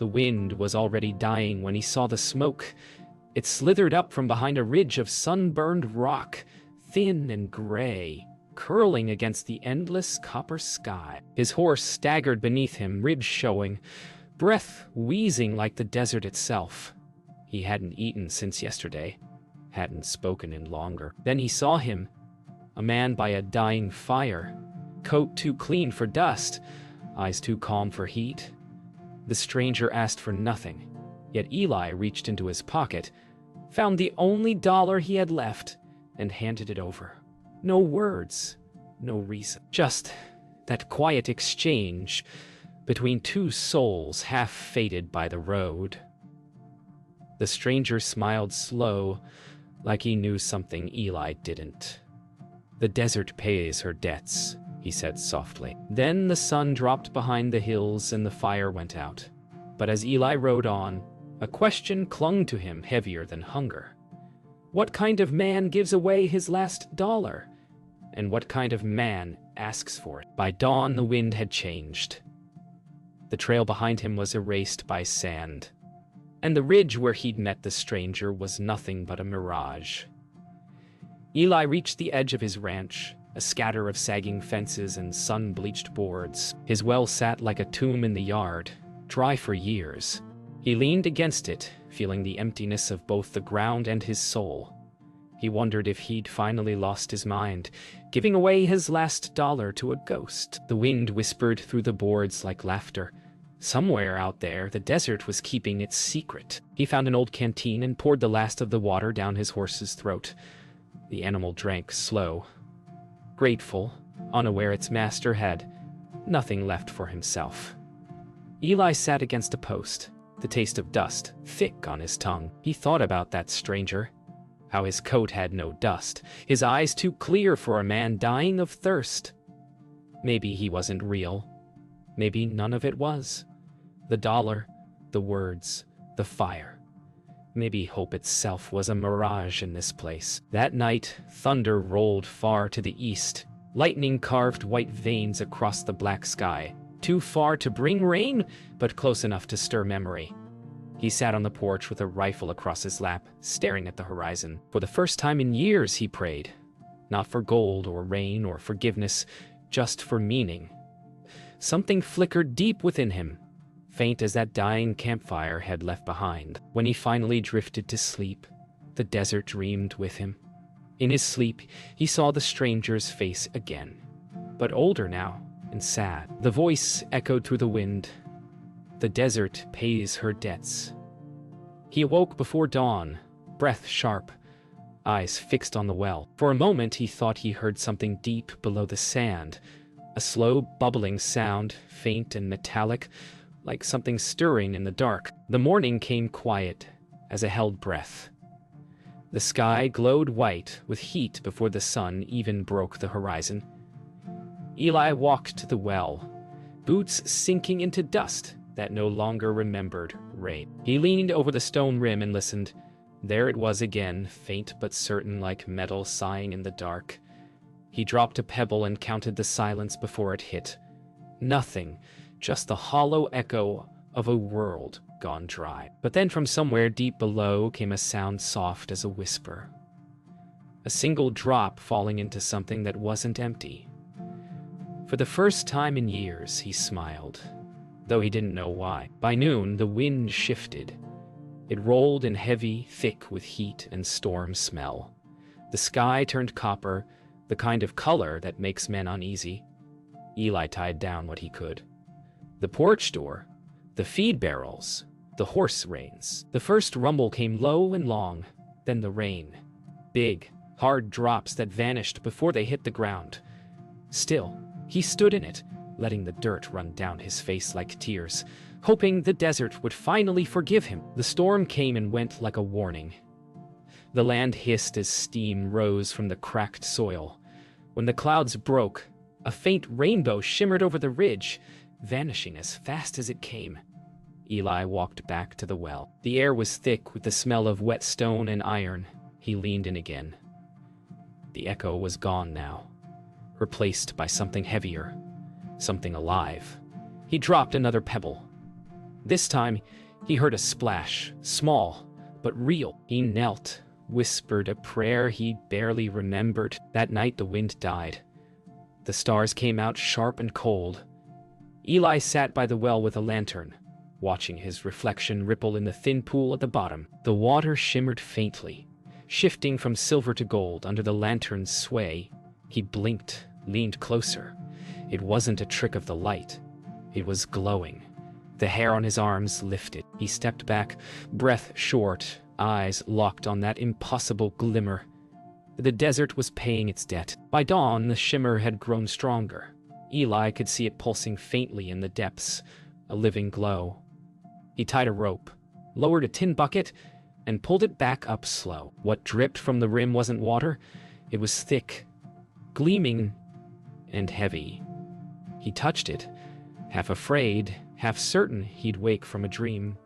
The wind was already dying when he saw the smoke. It slithered up from behind a ridge of sunburned rock, thin and gray, curling against the endless copper sky. His horse staggered beneath him, ribs showing, breath wheezing like the desert itself. He hadn't eaten since yesterday, hadn't spoken in longer. Then he saw him, a man by a dying fire, coat too clean for dust, eyes too calm for heat. The stranger asked for nothing, yet Eli reached into his pocket, found the only dollar he had left, and handed it over. No words, no reason. Just that quiet exchange between two souls half faded by the road. The stranger smiled slow, like he knew something Eli didn't. "The desert pays her debts," he said softly. Then the sun dropped behind the hills and the fire went out. But as Eli rode on, a question clung to him heavier than hunger. What kind of man gives away his last dollar? And what kind of man asks for it? By dawn, the wind had changed. The trail behind him was erased by sand, and the ridge where he'd met the stranger was nothing but a mirage. Eli reached the edge of his ranch, a scatter of sagging fences and sun-bleached boards. His well sat like a tomb in the yard, dry for years. He leaned against it, feeling the emptiness of both the ground and his soul. He wondered if he'd finally lost his mind, giving away his last dollar to a ghost. The wind whispered through the boards like laughter. Somewhere out there, the desert was keeping its secret. He found an old canteen and poured the last of the water down his horse's throat. The animal drank slow, grateful, unaware its master had nothing left for himself. Eli sat against a post, the taste of dust thick on his tongue. He thought about that stranger, how his coat had no dust, his eyes too clear for a man dying of thirst. Maybe he wasn't real. Maybe none of it was. The dollar, the words, the fire. Maybe hope itself was a mirage in this place. That night, thunder rolled far to the east. Lightning carved white veins across the black sky. Too far to bring rain, but close enough to stir memory. He sat on the porch with a rifle across his lap, staring at the horizon. For the first time in years, he prayed. Not for gold or rain or forgiveness, just for meaning. Something flickered deep within him, faint as that dying campfire had left behind. When he finally drifted to sleep, the desert dreamed with him. In his sleep, he saw the stranger's face again, but older now and sad. The voice echoed through the wind. The desert pays her debts. He awoke before dawn, breath sharp, eyes fixed on the well. For a moment, he thought he heard something deep below the sand, a slow, bubbling sound, faint and metallic, like something stirring in the dark. The morning came quiet as a held breath. The sky glowed white with heat before the sun even broke the horizon. Eli walked to the well, boots sinking into dust that no longer remembered rain. He leaned over the stone rim and listened. There it was again, faint but certain, like metal sighing in the dark. He dropped a pebble and counted the silence before it hit. Nothing, just the hollow echo of a world gone dry. But then from somewhere deep below came a sound soft as a whisper. A single drop falling into something that wasn't empty. For the first time in years, he smiled, though he didn't know why. By noon, the wind shifted. It rolled in heavy, thick with heat and storm smell. The sky turned copper, the kind of color that makes men uneasy. Eli tied down what he could. The porch door, the feed barrels, the horse reins. The first rumble came low and long, then the rain. Big, hard drops that vanished before they hit the ground. Still, he stood in it, letting the dirt run down his face like tears, hoping the desert would finally forgive him. The storm came and went like a warning. The land hissed as steam rose from the cracked soil. When the clouds broke, a faint rainbow shimmered over the ridge, vanishing as fast as it came. Eli walked back to the well. The air was thick with the smell of wet stone and iron. He leaned in again. The echo was gone now, replaced by something heavier, something alive. He dropped another pebble. This time, he heard a splash, small, but real. He knelt, whispered a prayer he barely remembered. That night the wind died. The stars came out sharp and cold. Eli sat by the well with a lantern, watching his reflection ripple in the thin pool at the bottom. The water shimmered faintly, shifting from silver to gold under the lantern's sway. He blinked, leaned closer. It wasn't a trick of the light. It was glowing. The hair on his arms lifted. He stepped back, breath short, eyes locked on that impossible glimmer. The desert was paying its debt. By dawn, the shimmer had grown stronger. Eli could see it pulsing faintly in the depths, a living glow. He tied a rope, lowered a tin bucket, and pulled it back up slow. What dripped from the rim wasn't water. It was thick, gleaming, and heavy. He touched it, half afraid, half certain he'd wake from a dream.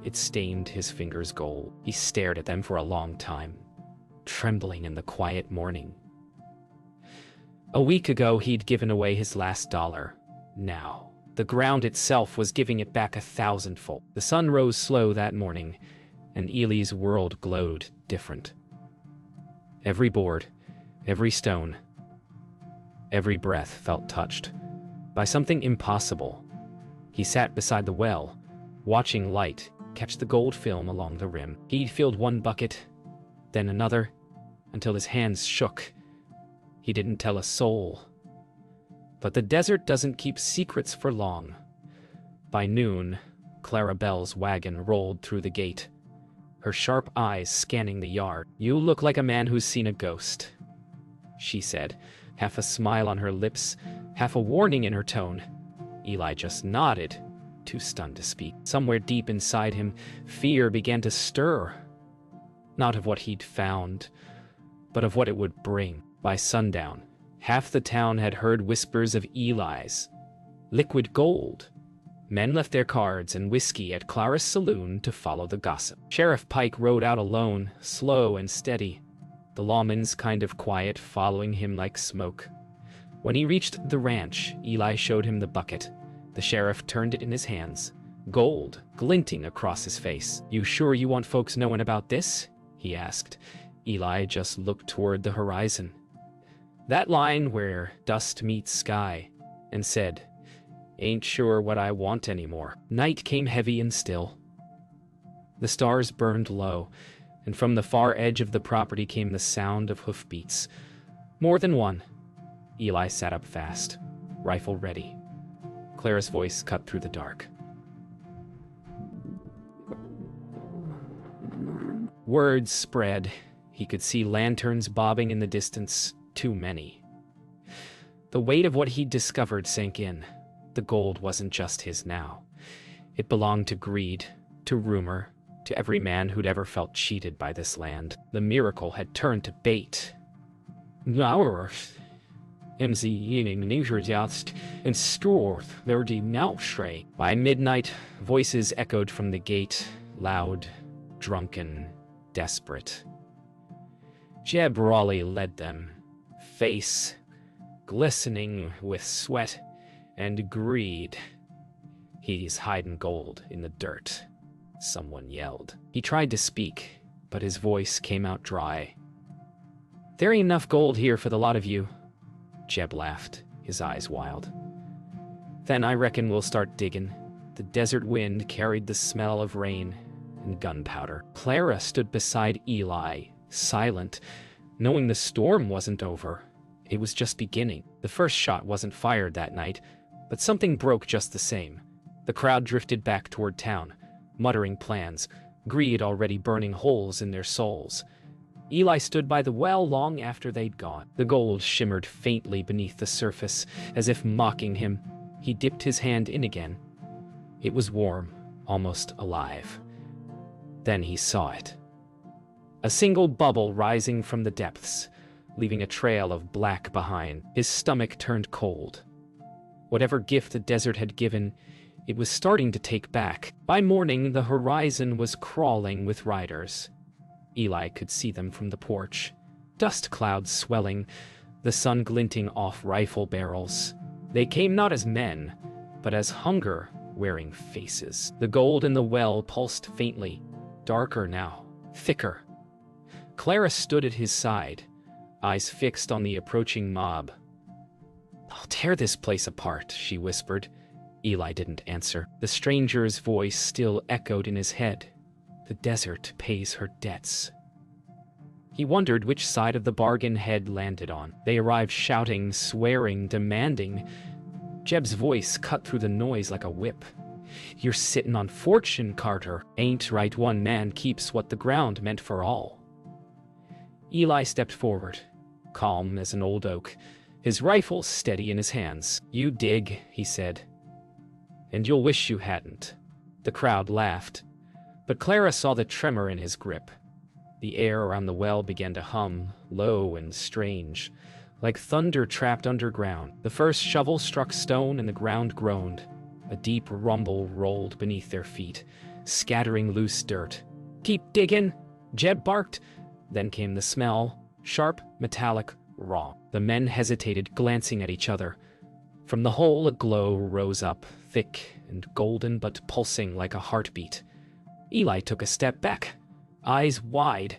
It stained his fingers gold. He stared at them for a long time, trembling in the quiet morning. A week ago, he'd given away his last dollar. Now, the ground itself was giving it back 1,000-fold. The sun rose slow that morning, and Eli's world glowed different. Every board, every stone, every breath felt touched by something impossible. He sat beside the well, watching light catch the gold film along the rim. He filled one bucket, then another, until his hands shook. He didn't tell a soul. But the desert doesn't keep secrets for long. By noon, Clara Bell's wagon rolled through the gate, her sharp eyes scanning the yard. "You look like a man who's seen a ghost," she said, half a smile on her lips, half a warning in her tone. Eli just nodded, too stunned to speak. Somewhere deep inside him, fear began to stir. Not of what he'd found, but of what it would bring. By sundown, half the town had heard whispers of Eli's liquid gold. Men left their cards and whiskey at Clara's saloon to follow the gossip. Sheriff Pike rode out alone, slow and steady, the lawmen's kind of quiet following him like smoke. When he reached the ranch, Eli showed him the bucket. The sheriff turned it in his hands, gold glinting across his face. "You sure you want folks knowing about this?" he asked. Eli just looked toward the horizon, that line where dust meets sky, and said, "Ain't sure what I want anymore." Night came heavy and still. The stars burned low, and from the far edge of the property came the sound of hoofbeats. More than one. Eli sat up fast, rifle ready. Clara's voice cut through the dark. Word spread. He could see lanterns bobbing in the distance, too many. The weight of what he'd discovered sank in. The gold wasn't just his now. It belonged to greed, to rumor, to every man who'd ever felt cheated by this land. The miracle had turned to bait. Now, in the evening, just and stored there the Malstray. By midnight, voices echoed from the gate, loud, drunken, desperate. Jeb Raleigh led them, face glistening with sweat and greed. "He's hiding gold in the dirt," someone yelled. He tried to speak, but his voice came out dry. "There ain't enough gold here for the lot of you." Jeb laughed, his eyes wild. "Then I reckon we'll start digging." The desert wind carried the smell of rain and gunpowder. Clara stood beside Eli, silent, knowing the storm wasn't over. It was just beginning. The first shot wasn't fired that night, but something broke just the same. The crowd drifted back toward town, muttering plans, greed already burning holes in their souls. Eli stood by the well long after they'd gone. The gold shimmered faintly beneath the surface, as if mocking him. He dipped his hand in again. It was warm, almost alive. Then he saw it. A single bubble rising from the depths, leaving a trail of black behind. His stomach turned cold. Whatever gift the desert had given, it was starting to take back. By morning, the horizon was crawling with riders. Eli could see them from the porch. Dust clouds swelling, the sun glinting off rifle barrels. They came not as men, but as hunger wearing faces. The gold in the well pulsed faintly, darker now, thicker. Clara stood at his side, eyes fixed on the approaching mob. "I'll tear this place apart," she whispered. Eli didn't answer. The stranger's voice still echoed in his head. "The desert pays her debts." He wondered which side of the bargain had landed on. They arrived shouting, swearing, demanding. Jeb's voice cut through the noise like a whip. "You're sittin' on fortune, Carter. Ain't right one man keeps what the ground meant for all." Eli stepped forward, calm as an old oak, his rifle steady in his hands. "You dig," he said. "And you'll wish you hadn't." The crowd laughed, but Clara saw the tremor in his grip. The air around the well began to hum, low and strange, like thunder trapped underground. The first shovel struck stone and the ground groaned. A deep rumble rolled beneath their feet, scattering loose dirt. "Keep digging," Jeb barked. Then came the smell, sharp, metallic, raw. The men hesitated, glancing at each other. From the hole a glow rose up, thick and golden but pulsing like a heartbeat. Eli took a step back, eyes wide.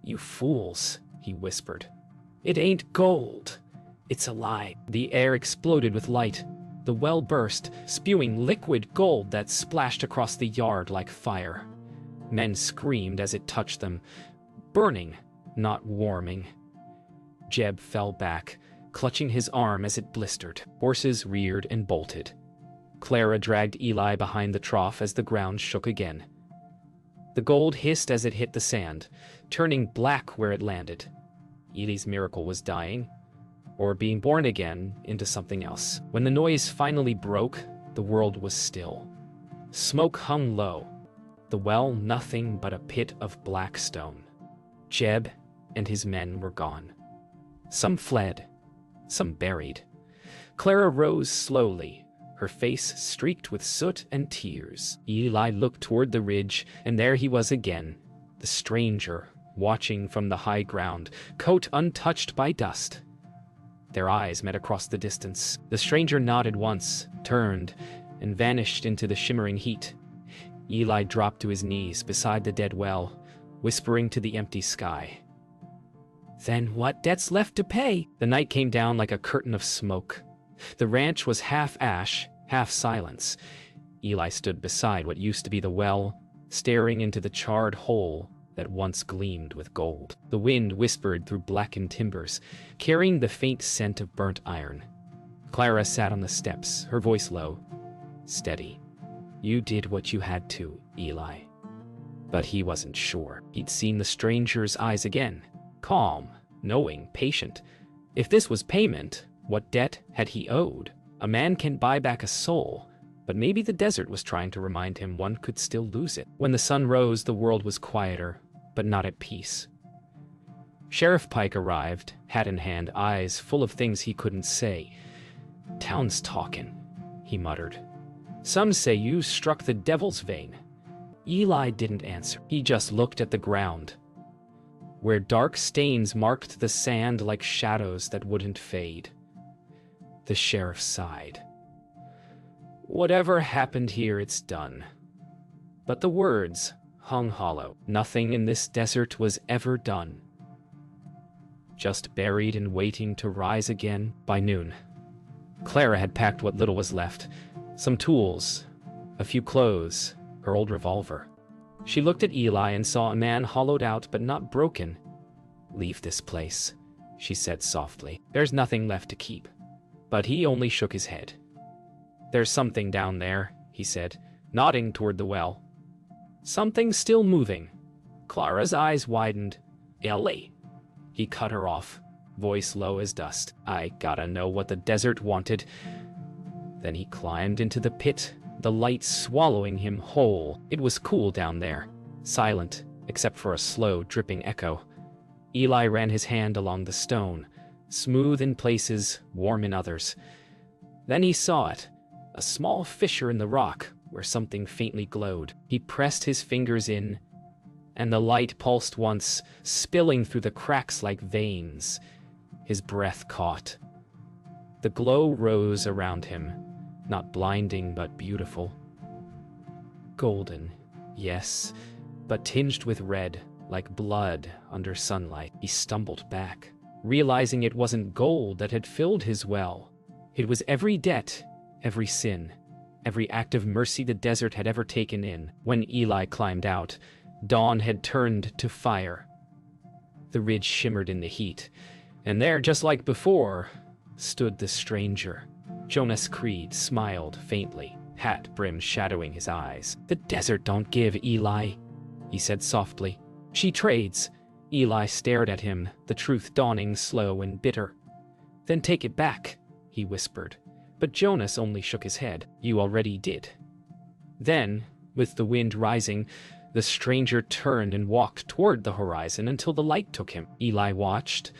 "You fools," he whispered. "It ain't gold. It's a lie." The air exploded with light. The well burst, spewing liquid gold that splashed across the yard like fire. Men screamed as it touched them, burning, not warming. Jeb fell back, clutching his arm as it blistered. Horses reared and bolted. Clara dragged Eli behind the trough as the ground shook again. The gold hissed as it hit the sand, turning black where it landed. Eli's miracle was dying, or being born again into something else. When the noise finally broke, the world was still. Smoke hung low. The well nothing but a pit of black stone. Jeb and his men were gone. Some fled, some buried. Clara rose slowly, her face streaked with soot and tears. Eli looked toward the ridge, and there he was again, the stranger, watching from the high ground, coat untouched by dust. Their eyes met across the distance. The stranger nodded once, turned, and vanished into the shimmering heat. Eli dropped to his knees beside the dead well, whispering to the empty sky. "Then what debt's left to pay?" The night came down like a curtain of smoke. The ranch was half ash, half silence. Eli stood beside what used to be the well, staring into the charred hole that once gleamed with gold. The wind whispered through blackened timbers, carrying the faint scent of burnt iron. Clara sat on the steps, her voice low, steady. "You did what you had to, Eli." But he wasn't sure. He'd seen the stranger's eyes again, calm, knowing, patient. If this was payment, what debt had he owed? A man can buy back a soul, but maybe the desert was trying to remind him one could still lose it. When the sun rose, the world was quieter, but not at peace. Sheriff Pike arrived, hat in hand, eyes full of things he couldn't say. "Town's talking," he muttered. "Some say you struck the devil's vein." Eli didn't answer. He just looked at the ground, where dark stains marked the sand like shadows that wouldn't fade. The sheriff sighed. "Whatever happened here, it's done." But the words hung hollow. Nothing in this desert was ever done. Just buried and waiting to rise again. By noon, Clara had packed what little was left. Some tools, a few clothes, her old revolver. She looked at Eli and saw a man hollowed out but not broken. "Leave this place," she said softly. "There's nothing left to keep." But he only shook his head. "There's something down there," he said, nodding toward the well. "Something still moving." Clara's eyes widened. "Ellie." He cut her off, voice low as dust. "I gotta know what the desert wanted." Then he climbed into the pit, the light swallowing him whole. It was cool down there, silent, except for a slow, dripping echo. Eli ran his hand along the stone, smooth in places, warm in others. Then he saw it, a small fissure in the rock where something faintly glowed. He pressed his fingers in, and the light pulsed once, spilling through the cracks like veins. His breath caught. The glow rose around him, not blinding but beautiful. Golden, yes, but tinged with red, like blood under sunlight. He stumbled back, realizing it wasn't gold that had filled his well. It was every debt, every sin, every act of mercy the desert had ever taken in. When Eli climbed out, dawn had turned to fire. The ridge shimmered in the heat, and there, just like before, stood the stranger. Jonas Creed smiled faintly, hat brim shadowing his eyes. "The desert don't give, Eli," he said softly. "She trades." Eli stared at him, the truth dawning slow and bitter. "Then take it back," he whispered. But Jonas only shook his head. "You already did." Then, with the wind rising, the stranger turned and walked toward the horizon until the light took him. Eli watched,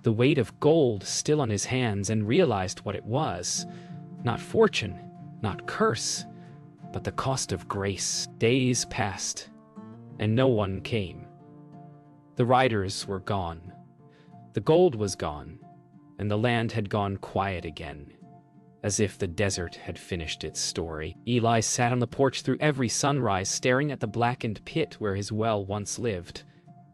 the weight of gold still on his hands, and realized what it was. Not fortune, not curse, but the cost of grace. Days passed, and no one came. The riders were gone. The gold was gone, and the land had gone quiet again, as if the desert had finished its story. Eli sat on the porch through every sunrise, staring at the blackened pit where his well once lived.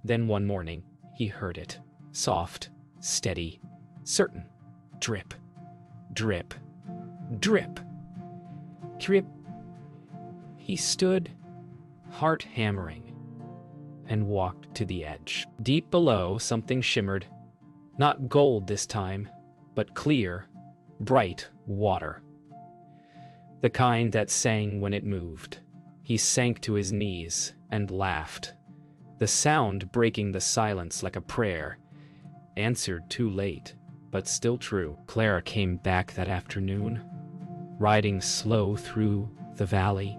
Then one morning, he heard it. Soft, steady, certain. Drip, drip, drip, drip. He stood, heart hammering, and walked to the edge. Deep below, something shimmered. Not gold this time, but clear, bright water. The kind that sang when it moved. He sank to his knees and laughed, the sound breaking the silence like a prayer, answered too late, but still true. Clara came back that afternoon, riding slow through the valley.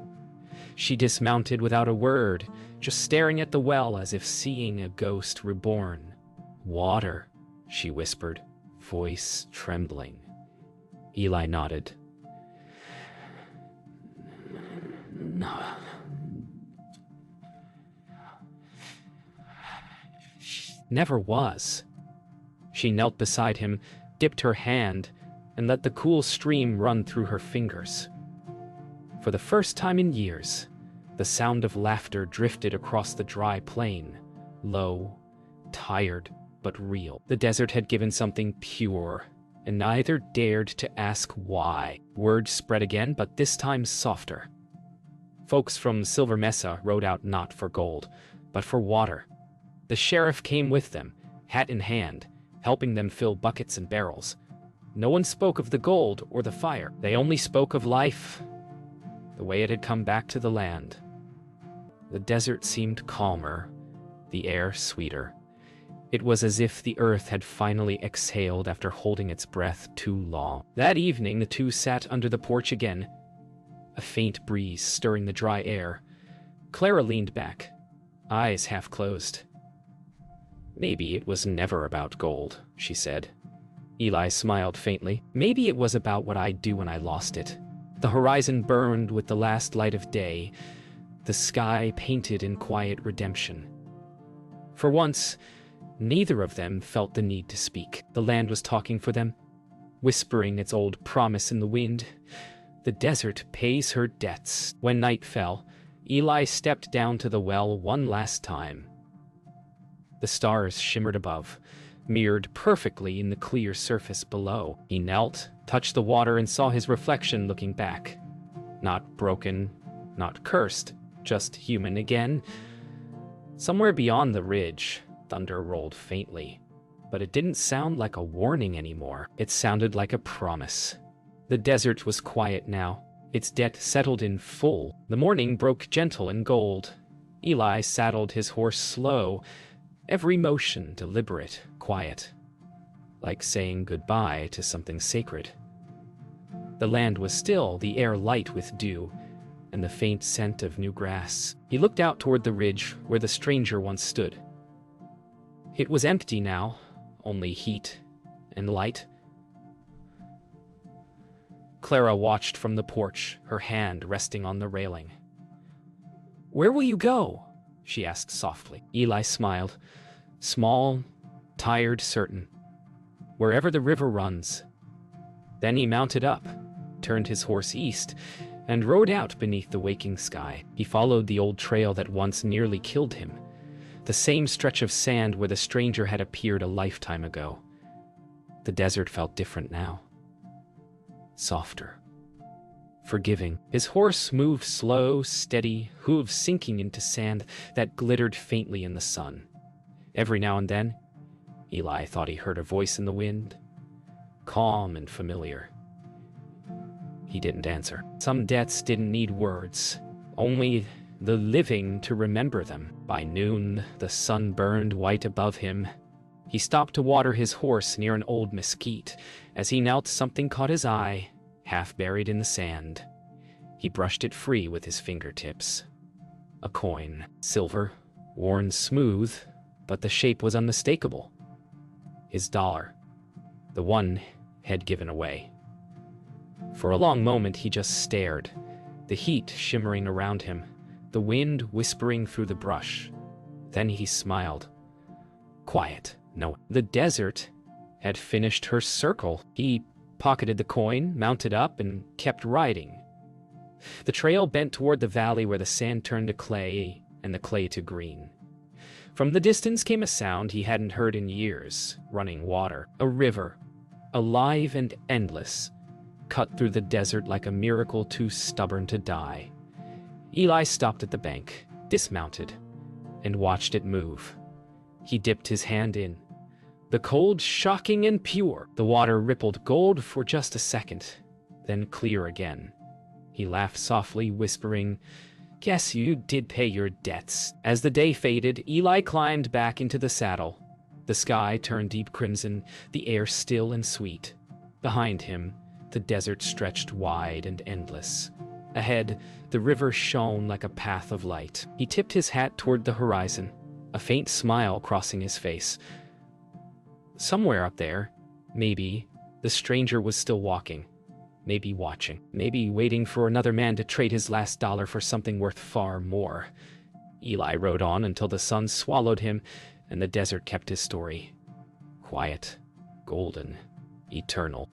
She dismounted without a word, just staring at the well as if seeing a ghost reborn. "Water," she whispered, voice trembling. Eli nodded. "No. Never was." She knelt beside him, dipped her hand, and let the cool stream run through her fingers. For the first time in years, the sound of laughter drifted across the dry plain, low, tired, but real. The desert had given something pure, and neither dared to ask why. Word spread again, but this time softer. Folks from Silver Mesa rode out not for gold, but for water. The sheriff came with them, hat in hand, helping them fill buckets and barrels. No one spoke of the gold or the fire. They only spoke of life, the way it had come back to the land. The desert seemed calmer, the air sweeter. It was as if the earth had finally exhaled after holding its breath too long. That evening, the two sat under the porch again, a faint breeze stirring the dry air. Clara leaned back, eyes half closed. "Maybe it was never about gold," she said. Eli smiled faintly. "Maybe it was about what I'd do when I lost it." The horizon burned with the last light of day, the sky painted in quiet redemption. For once, neither of them felt the need to speak. The land was talking for them, whispering its old promise in the wind. The desert pays her debts. When night fell, Eli stepped down to the well one last time. The stars shimmered above, mirrored perfectly in the clear surface below. He knelt, touched the water, and saw his reflection looking back. Not broken, not cursed, just human again. Somewhere beyond the ridge, thunder rolled faintly, but it didn't sound like a warning anymore. It sounded like a promise. The desert was quiet now, its debt settled in full. The morning broke gentle and gold. Eli saddled his horse slow, every motion deliberate, quiet, like saying goodbye to something sacred. The land was still, the air light with dew, and the faint scent of new grass. He looked out toward the ridge where the stranger once stood. It was empty now, only heat and light. Clara watched from the porch, her hand resting on the railing. "Where will you go?" she asked softly. Eli smiled, small, tired, certain. "Wherever the river runs." Then he mounted up, turned his horse east, and rode out beneath the waking sky. He followed the old trail that once nearly killed him, the same stretch of sand where the stranger had appeared a lifetime ago. The desert felt different now. Softer. Forgiving. His horse moved slow, steady, hooves sinking into sand that glittered faintly in the sun. Every now and then, Eli thought he heard a voice in the wind, calm and familiar. He didn't answer. Some deaths didn't need words, only the living to remember them. By noon, the sun burned white above him. He stopped to water his horse near an old mesquite. As he knelt, something caught his eye, half buried in the sand. He brushed it free with his fingertips. A coin, silver, worn smooth, but the shape was unmistakable. His dollar, the one had given away. For a long moment he just stared, the heat shimmering around him, the wind whispering through the brush. Then he smiled. Quiet. No, the desert had finished her circle. He pocketed the coin, mounted up, and kept riding. The trail bent toward the valley where the sand turned to clay and the clay to green. From the distance came a sound he hadn't heard in years, running water. A river, alive and endless, cut through the desert like a miracle too stubborn to die. Eli stopped at the bank, dismounted, and watched it move. He dipped his hand in. The cold, shocking and pure. The water rippled gold for just a second, then clear again. He laughed softly, whispering, "Guess you did pay your debts." As the day faded, Eli climbed back into the saddle. The sky turned deep crimson, the air still and sweet. Behind him, the desert stretched wide and endless. Ahead, the river shone like a path of light. He tipped his hat toward the horizon, a faint smile crossing his face. Somewhere up there, maybe, the stranger was still walking, maybe watching, maybe waiting for another man to trade his last dollar for something worth far more. Eli rode on until the sun swallowed him, and the desert kept his story. Quiet, golden, eternal.